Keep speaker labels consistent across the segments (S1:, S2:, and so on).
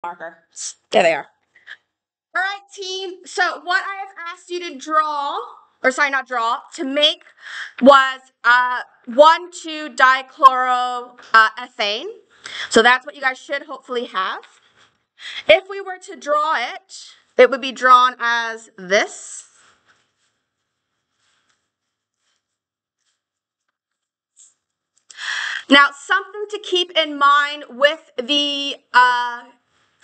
S1: marker. There they are. All right, team. So what I have asked you to draw, or sorry, not draw, to make was 1,2-dichloroethane. So that's what you guys should hopefully have. If we were to draw it, it would be drawn as this. Now, something to keep in mind with the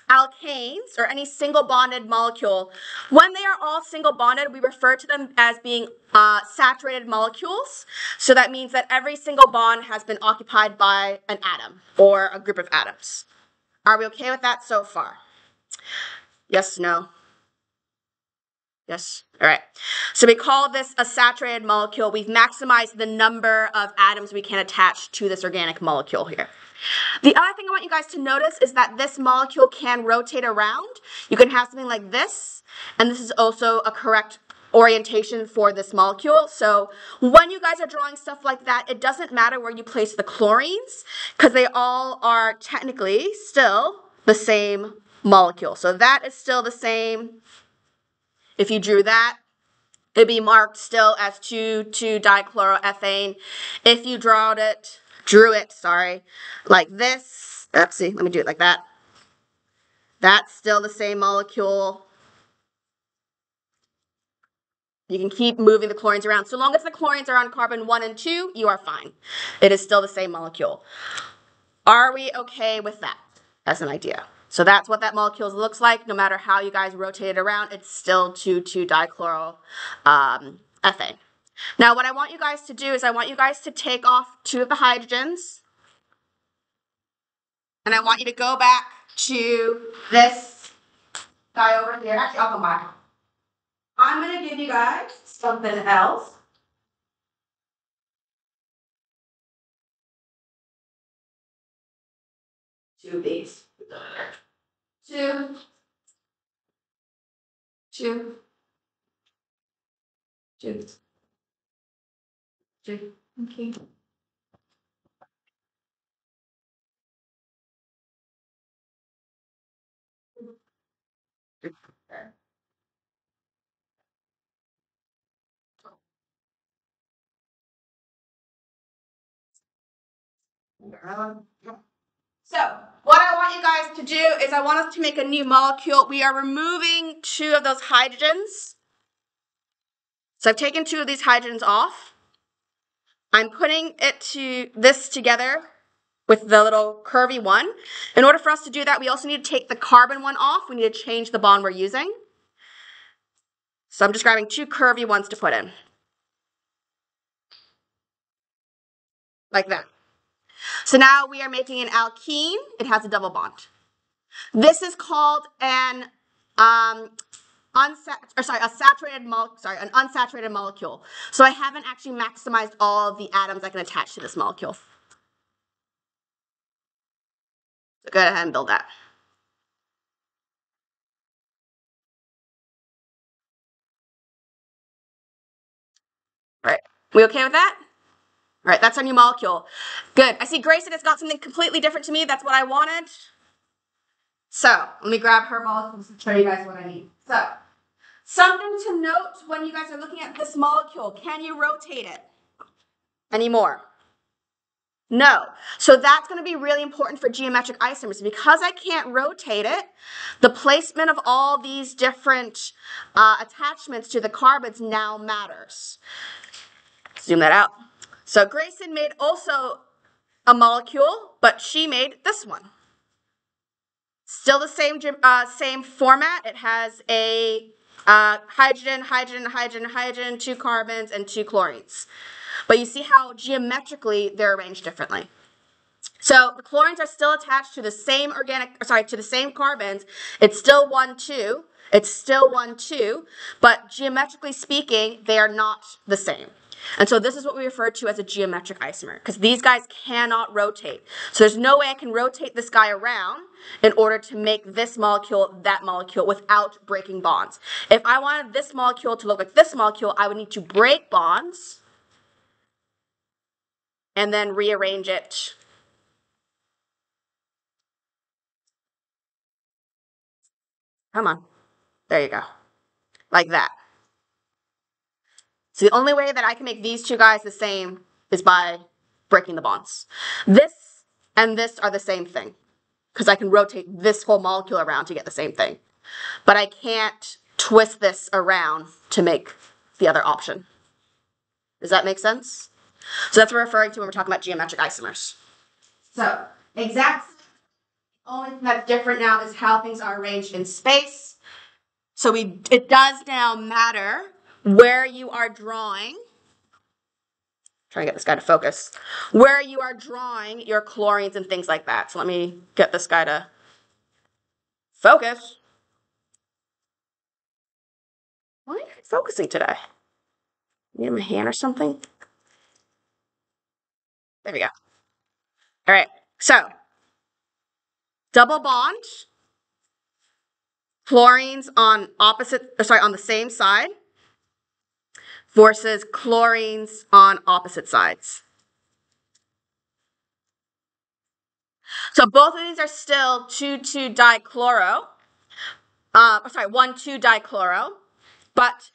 S1: alkanes or any single bonded molecule, when they are all single bonded, we refer to them as being saturated molecules. So that means that every single bond has been occupied by an atom or a group of atoms. Are we okay with that so far? Yes, no? Yes? All right. So we call this a saturated molecule. We've maximized the number of atoms we can attach to this organic molecule here. The other thing I want you guys to notice is that this molecule can rotate around. You can have something like this, and this is also a correct orientation for this molecule. So when you guys are drawing stuff like that, it doesn't matter where you place the chlorines, because they all are technically still the same molecule. So that is still the same. If you drew that, it'd be marked still as 2,2-dichloroethane. If you drew it, like this, oopsie, let me do it like that. That's still the same molecule. You can keep moving the chlorines around. So long as the chlorines are on carbon 1 and 2, you are fine. It is still the same molecule. Are we okay with that as an idea? So that's what that molecule looks like. No matter how you guys rotate it around, it's still 2,2-dichloroethane. Now, what I want you guys to do is I want you guys to take off 2 of the hydrogens. And I want you to go back to this guy over here. Actually, I'll come back. I'm going to give you guys something else. Two of these. Two. Okay. So, what I want you guys to do is I want us to make a new molecule. We are removing 2 of those hydrogens. So I've taken 2 of these hydrogens off. I'm putting this together with the little curvy one. In order for us to do that, we also need to take the carbon one off. We need to change the bond we're using. So I'm just grabbing 2 curvy ones to put in. Like that. So now we are making an alkene. It has a double bond. This is called an unsaturated molecule. So I haven't actually maximized all of the atoms I can attach to this molecule. So go ahead and build that. All right. We okay with that? All right, that's our new molecule. Good. I see Grayson has got something completely different to me. That's what I wanted. So let me grab her molecules to show you guys what I need. So something to note when you guys are looking at this molecule. Can you rotate it anymore? No. So that's going to be really important for geometric isomers. Because I can't rotate it, the placement of all these different attachments to the carbons now matters. Zoom that out. So Grayson made also a molecule, but she made this one. Still the same format. It has a hydrogen, 2 carbons, and 2 chlorines. But you see how geometrically they're arranged differently. So the chlorines are still attached to the same to the same carbons. It's still 1, 2. It's still 1, 2. But geometrically speaking, they are not the same. And so this is what we refer to as a geometric isomer, because these guys cannot rotate. So there's no way I can rotate this guy around in order to make this molecule that molecule without breaking bonds. If I wanted this molecule to look like this molecule, I would need to break bonds and then rearrange it Come on. There you go. Like that. So the only way that I can make these two guys the same is by breaking the bonds. This and this are the same thing because I can rotate this whole molecule around to get the same thing. But I can't twist this around to make the other option. Does that make sense? So that's what we're referring to when we're talking about geometric isomers. So exact, only thing that's different now is how things are arranged in space. So it does now matter where you are drawing. Trying to get this guy to focus. Where you are drawing your chlorines and things like that. So let me get this guy to focus. Why are you focusing today? Need him a hand or something? There we go. All right, so double bond, chlorines on on the same side versus chlorines on opposite sides. So both of these are still 2,2-dichloro. 1,2-dichloro, but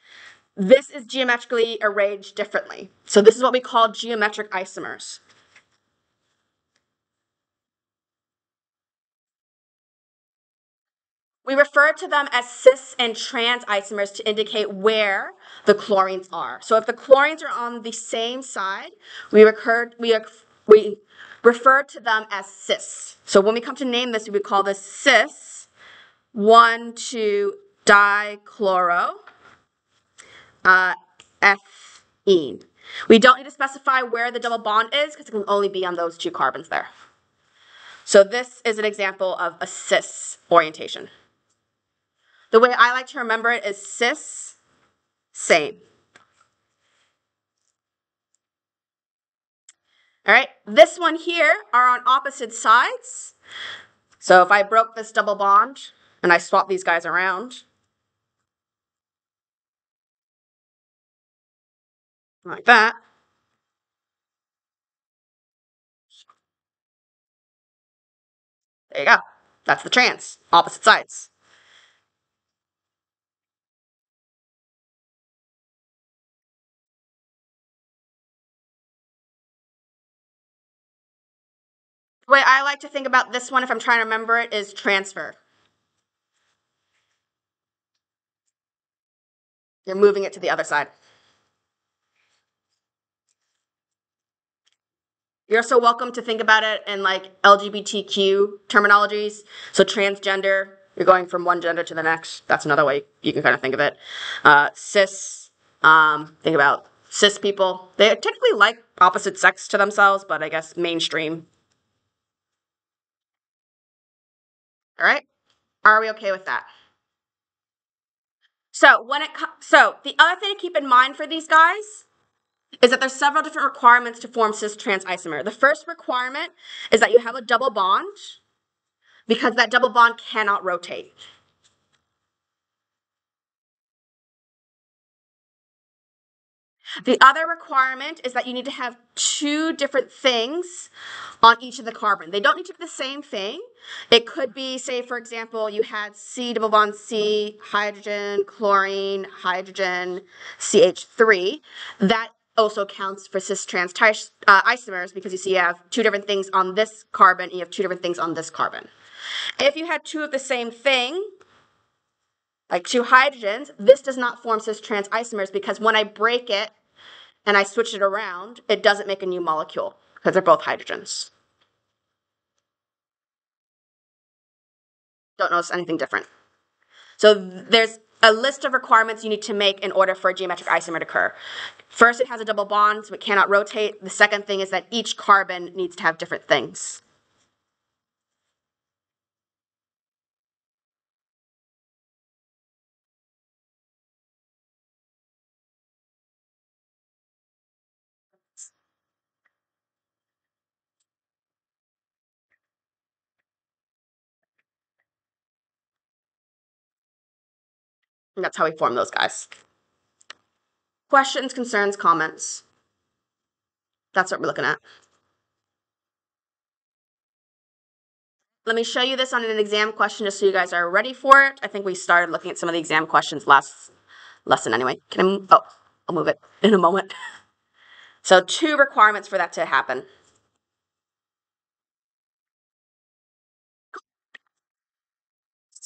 S1: this is geometrically arranged differently. So this is what we call geometric isomers. We refer to them as cis and trans isomers to indicate where the chlorines are. So if the chlorines are on the same side, we refer to them as cis. So when we come to name this, we would call this cis 1,2-dichloro ethene. We don't need to specify where the double bond is because it can only be on those two carbons there. So this is an example of a cis orientation. The way I like to remember it is cis, same. All right, this one here are on opposite sides. So if I broke this double bond and I swap these guys around, like that, there you go. That's the trans, opposite sides. The way I like to think about this one, if I'm trying to remember it, is transfer. You're moving it to the other side. You're also welcome to think about it in like LGBTQ terminologies. So transgender, you're going from one gender to the next. That's another way you can kind of think of it. Cis, think about cis people. They typically like opposite sex to themselves, but I guess mainstream. All right, are we okay with that? So the other thing to keep in mind for these guys is that there's several different requirements to form cis-trans isomer. The first requirement is that you have a double bond because that double bond cannot rotate. The other requirement is that you need to have two different things on each of the carbon. They don't need to be the same thing. It could be, say, for example, you had C double bond C, hydrogen, chlorine, hydrogen, CH3. That also counts for cis-trans isomers because you see you have two different things on this carbon and you have two different things on this carbon. If you had two of the same thing, like two hydrogens, this does not form cis-trans isomers because when I break it and I switch it around, it doesn't make a new molecule because they're both hydrogens. Don't notice anything different. So there's a list of requirements you need to make in order for a geometric isomer to occur. First, it has a double bond, so it cannot rotate. The second thing is that each carbon needs to have different things. And that's how we form those guys. Questions, concerns, comments? That's what we're looking at. let me show you this on an exam question just so you guys are ready for it. I think we started looking at some of the exam questions last lesson anyway. Can I move? Oh, I'll move it in a moment. So 2 requirements for that to happen.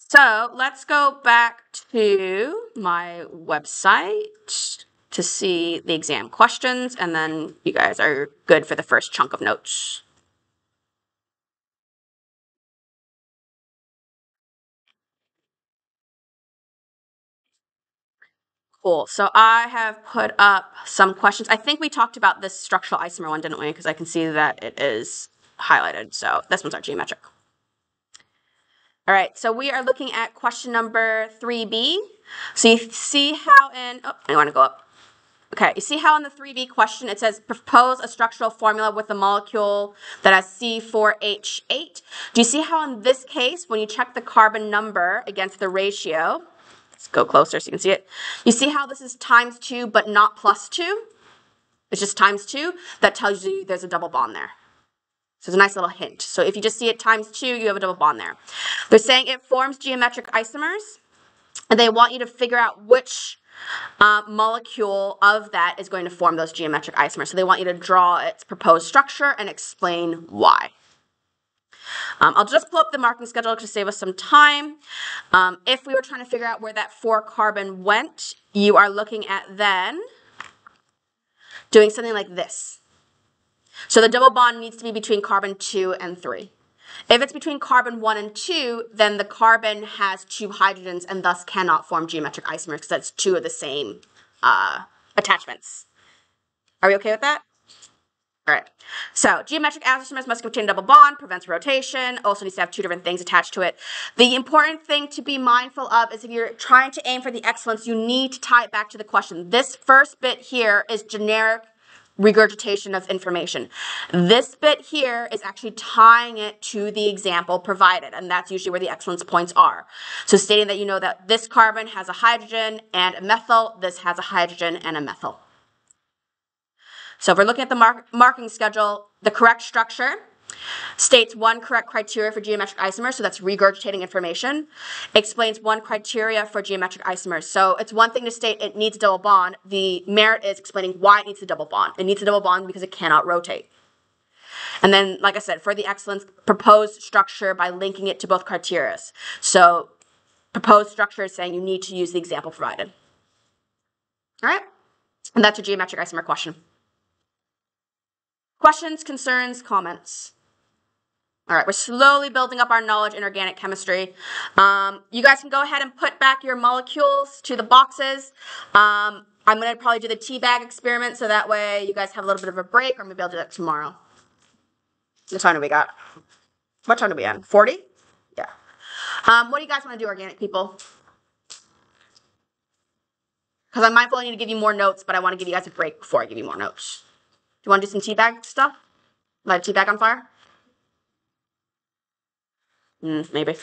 S1: So let's go back to my website to see the exam questions, and then you guys are good for the first chunk of notes. Cool. So I have put up some questions. I think we talked about this structural isomer one, didn't we? Because I can see that it is highlighted. So this one's our geometric. All right, so we are looking at question number 3B. So you see how in, oh, I want to go up. Okay, you see how in the 3B question it says propose a structural formula with a molecule that has C4H8. Do you see how in this case, when you check the carbon number against the ratio, let's go closer so you can see it. You see how this is times 2 but not plus 2? It's just times 2. That tells you there's a double bond there. So it's a nice little hint. So if you just see it times 2, you have a double bond there. They're saying it forms geometric isomers, and they want you to figure out which molecule of that is going to form those geometric isomers. So they want you to draw its proposed structure and explain why. I'll just pull up the marking schedule to save us some time. If we were trying to figure out where that 4 carbon went, you are looking at then doing something like this. So the double bond needs to be between carbon 2 and 3. If it's between carbon 1 and 2, then the carbon has 2 hydrogens and thus cannot form geometric isomers because that's 2 of the same attachments. Are we okay with that? All right. So geometric isomers must contain a double bond, prevents rotation, also needs to have 2 different things attached to it. The important thing to be mindful of is if you're trying to aim for the excellence, you need to tie it back to the question. This first bit here is generic regurgitation of information. This bit here is actually tying it to the example provided, and that's usually where the excellence points are. So stating that you know that this carbon has a hydrogen and a methyl, this has a hydrogen and a methyl. So if we're looking at the marking schedule, the correct structure states 1 correct criteria for geometric isomers, so that's regurgitating information. Explains 1 criteria for geometric isomers. So it's one thing to state it needs a double bond. The merit is explaining why it needs a double bond. It needs a double bond because it cannot rotate. And then, like I said, for the excellence, proposed structure by linking it to both criteria. So proposed structure is saying you need to use the example provided. All right? And that's a geometric isomer question. Questions, concerns, comments? All right, we're slowly building up our knowledge in organic chemistry. You guys can go ahead and put back your molecules to the boxes. I'm going to probably do the tea bag experiment so that way you guys have a little bit of a break, or maybe I'll do that tomorrow. What time do we got? What time do we end? 40? Yeah. What do you guys want to do, organic people? Because I'm mindful I need to give you more notes, but I want to give you guys a break before I give you more notes. Do you want to do some tea bag stuff? Light a tea bag on fire? Maybe.